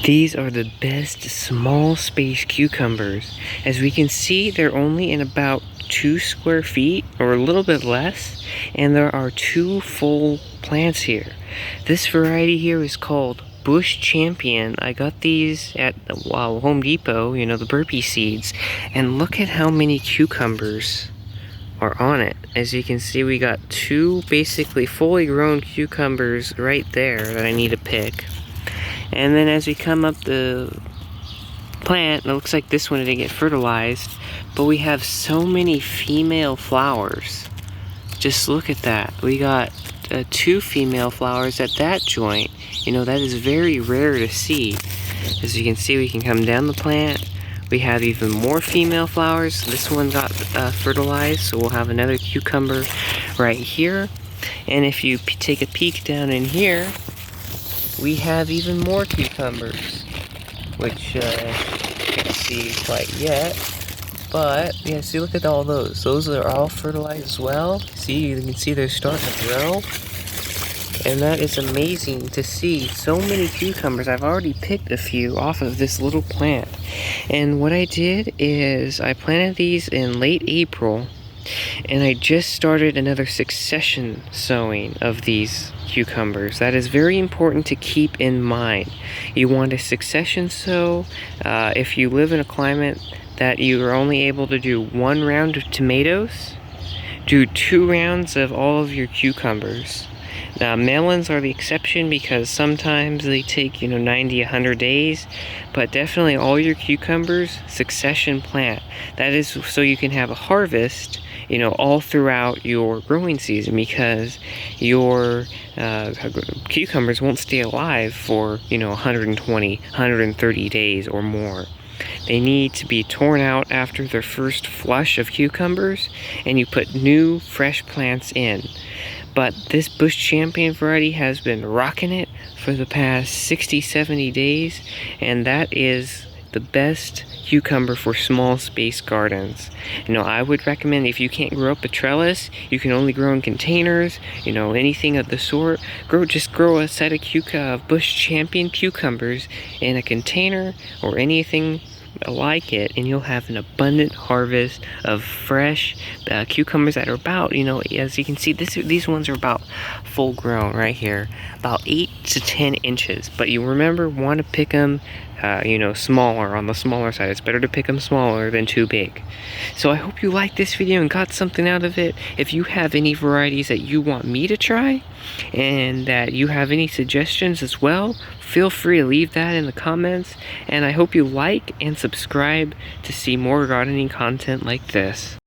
These are the best small space cucumbers. As we can see, they're only in about 2 square feet or a little bit less, and there are 2 full plants here. This variety here is called Bush Champion. I got these at Home Depot, you know, the burpee seeds, and look at how many cucumbers are on it. As you can see, we got 2 basically fully grown cucumbers right there that I need to pick. And then as we come up the plant, it looks like this one didn't get fertilized, but we have so many female flowers. Just look at that. We got 2 female flowers at that joint. You know, that is very rare to see. As you can see, we can come down the plant. We have even more female flowers. This one got fertilized, so we'll have another cucumber right here. And if you take a peek down in here, we have even more cucumbers, which can't see quite yet. But yeah, see, look at all those. Those are all fertilized as well. See, you can see they're starting to grow. And that is amazing to see so many cucumbers. I've already picked a few off of this little plant. And what I did is I planted these in late April, and I just started another succession sowing of these cucumbers. That is very important to keep in mind. You want a succession sow. If you live in a climate that you are only able to do 1 round of tomatoes, do 2 rounds of all of your cucumbers. Now, melons are the exception because sometimes they take, 90, 100 days, but definitely all your cucumbers, succession plant. That is so you can have a harvest, all throughout your growing season, because your cucumbers won't stay alive for, 120, 130 days or more. They need to be torn out after their first flush of cucumbers, and you put new, fresh plants in. But this Bush Champion variety has been rocking it for the past 60, 70 days, and that is the best cucumber for small space gardens. I would recommend, if you can't grow up a trellis, you can only grow in containers, anything of the sort, just grow a set of Bush Champion cucumbers in a container or anything like it, and you'll have an abundant harvest of fresh cucumbers that are about, as you can see, these ones are about full grown right here, about 8 to 10 inches. But you want to pick them smaller, on the smaller side. It's better to pick them smaller than too big. So I hope you liked this video and got something out of it. If you have any varieties that you want me to try, and that you have any suggestions as well, feel free to leave that in the comments. And I hope you like and subscribe to see more gardening content like this.